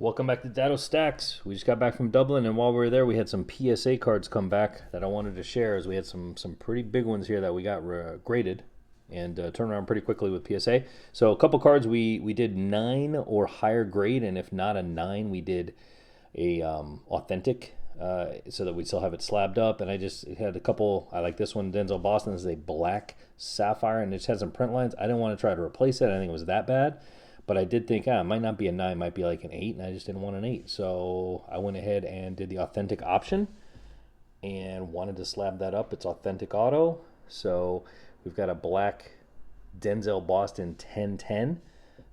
Welcome back to Dado Stacks. We just got back from Dublin, and while we were there, we had some PSA cards come back that I wanted to share. As we had some pretty big ones here that we got graded and turned around pretty quickly with PSA. So a couple cards we did 9 or higher grade, and if not a 9, we did a authentic, so that we still have it slabbed up. And I just had a couple. I like this one, Denzel Boston. This is a black sapphire, and it just has some print lines. I didn't want to try to replace it. I didn't think it was that bad. But I did think, it might not be a 9, it might be like an 8, and I just didn't want an 8. So I went ahead and did the authentic option and wanted to slab that up. It's authentic auto. So we've got a black Denzel Boston 1010.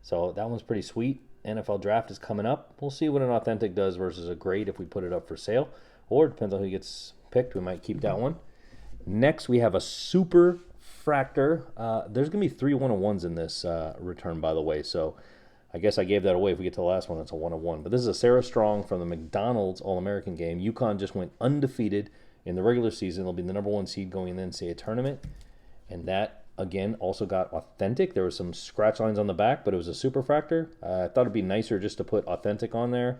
So that one's pretty sweet. NFL draft is coming up. We'll see what an authentic does versus a grade if we put it up for sale. Or it depends on who gets picked. We might keep that one. Next, we have a super fractor. There's going to be 3 1-of-1s in this return, by the way. So I guess I gave that away. If we get to the last one, it's a 1-of-1. But this is a Sarah Strong from the McDonald's All-American game. UConn just went undefeated in the regular season. They'll be the number 1 seed going in the NCAA tournament. And that, again, also got authentic. There were some scratch lines on the back, but it was a super fractor. I thought it'd be nicer just to put authentic on there,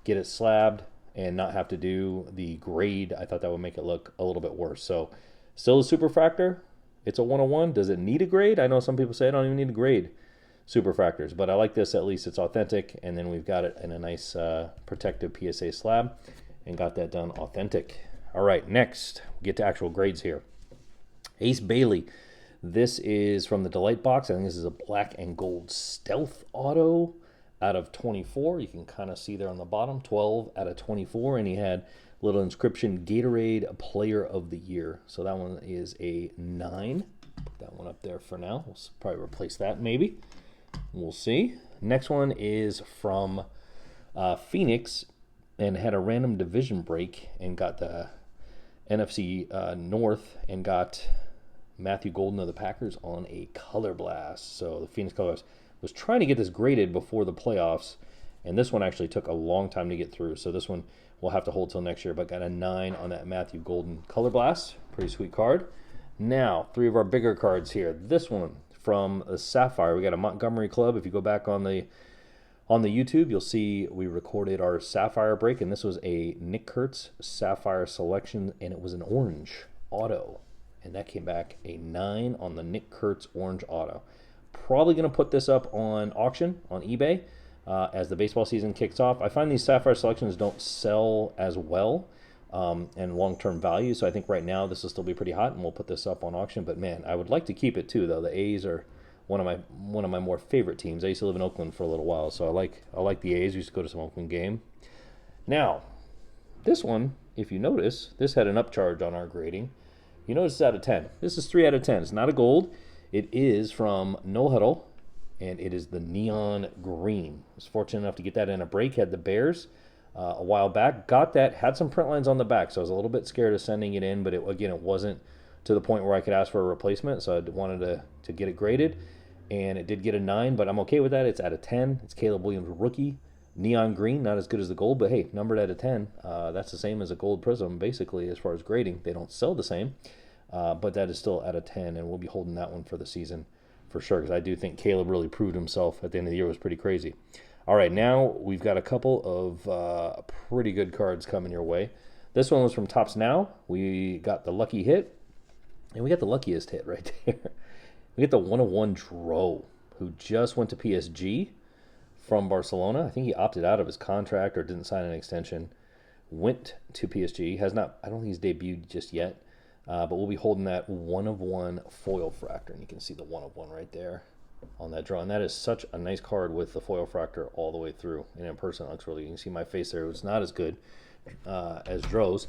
get it slabbed, and not have to do the grade. I thought that would make it look a little bit worse. So still a super fractor. It's a 1-of-1. Does it need a grade? I know some people say I don't even need a grade super fractors, but I like this. At least it's authentic, and then we've got it in a nice protective PSA slab and got that done authentic. All right, next, we get to actual grades here. Ace Bailey. This is from the Delight box. I think this is a black and gold stealth auto out of 24. You can kind of see there on the bottom, 12 out of 24, and he had little inscription, Gatorade Player of the Year. So that one is a 9. Put that one up there for now. We'll probably replace that maybe. We'll see. Next one is from Phoenix and had a random division break and got the NFC North and got Matthew Golden of the Packers on a Color Blast. So the Phoenix Color Blast was trying to get this graded before the playoffs, and this one actually took a long time to get through. So this one we'll have to hold till next year, but got a 9 on that Matthew Golden Color Blast. Pretty sweet card. Now, 3 of our bigger cards here. This one from the Sapphire. We got a Montgomery Club. If you go back on the YouTube, you'll see we recorded our Sapphire break, and this was a Nick Kurtz Sapphire selection, and it was an orange auto. And that came back a 9 on the Nick Kurtz orange auto. Probably going to put this up on auction on eBay as the baseball season kicks off. I find these Sapphire selections don't sell as well and long-term value, so I think right now this will still be pretty hot, and we'll put this up on auction. But man, I would like to keep it too, though. The A's are one of my more favorite teams. I used to live in Oakland for a little while, so I like the A's. We used to go to some Oakland game. Now, this one, if you notice, this had an upcharge on our grading. You notice it's out of 10. This is 3 out of 10. It's not a gold. It is from No Huddle, and it is the neon green. I was fortunate enough to get that in a break. Had the Bears a while back. Got that. Had some print lines on the back, so I was a little bit scared of sending it in, but it wasn't to the point where I could ask for a replacement, so I wanted to get it graded, and it did get a 9, but I'm okay with that. It's out of 10. It's Caleb Williams rookie. Neon green, not as good as the gold, but hey, numbered out of 10. That's the same as a gold prism, basically, as far as grading. They don't sell the same, but that is still out of 10, and we'll be holding that one for the season for sure, because I do think Caleb really proved himself at the end of the year. It was pretty crazy. All right, now we've got a couple of pretty good cards coming your way. This one was from Topps Now. We got the lucky hit, and we got the luckiest hit right there. We get the 1-of-1 Dro, who just went to PSG from Barcelona. I think he opted out of his contract or didn't sign an extension. Went to PSG. I don't think he's debuted just yet. But we'll be holding that 1-of-1 foil fractor. And you can see the 1-of-1 right there on that draw. And that is such a nice card with the foil fractor all the way through. And in person, it looks really, you can see my face there. It's not as good as Dro's.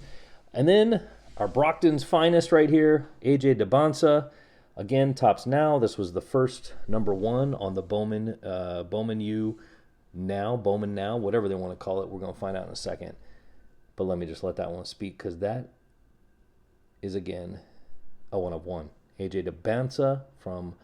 And then our Brockton's finest right here, AJ DeBonsa. Again, Topps Now. This was the first number 1 on the Bowman Now, whatever they want to call it. We're going to find out in a second. But let me just let that one speak, because that is, again, a 1-of-1. AJ DeBonsa from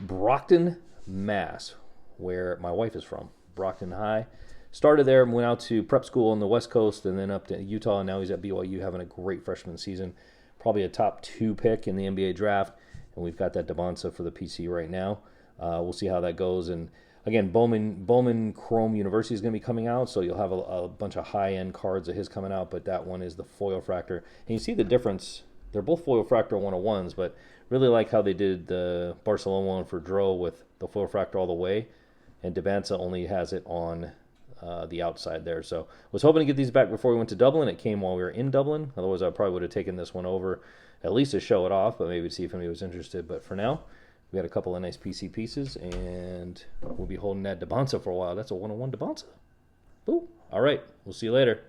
Brockton, Mass, where my wife is from, Brockton High. Started there and went out to prep school on the West Coast and then up to Utah, and now he's at BYU having a great freshman season. Probably a top 2 pick in the NBA draft. And we've got that DeBonsa for the PC right now. We'll see how that goes. And Again, Bowman Chrome University is going to be coming out, so you'll have a bunch of high-end cards of his coming out, but that one is the foil fractor. And you see the difference. They're both foil fractor 101s, but really like how they did the Barcelona one for Dro with the foil fractor all the way, and Debanza only has it on the outside there. So was hoping to get these back before we went to Dublin. It came while we were in Dublin. Otherwise, I probably would have taken this one over at least to show it off, but maybe to see if anybody was interested. But for now, we got a couple of nice PC pieces, and we'll be holding that Debanza for a while. That's a 101 Debanza. Boo. All right. We'll see you later.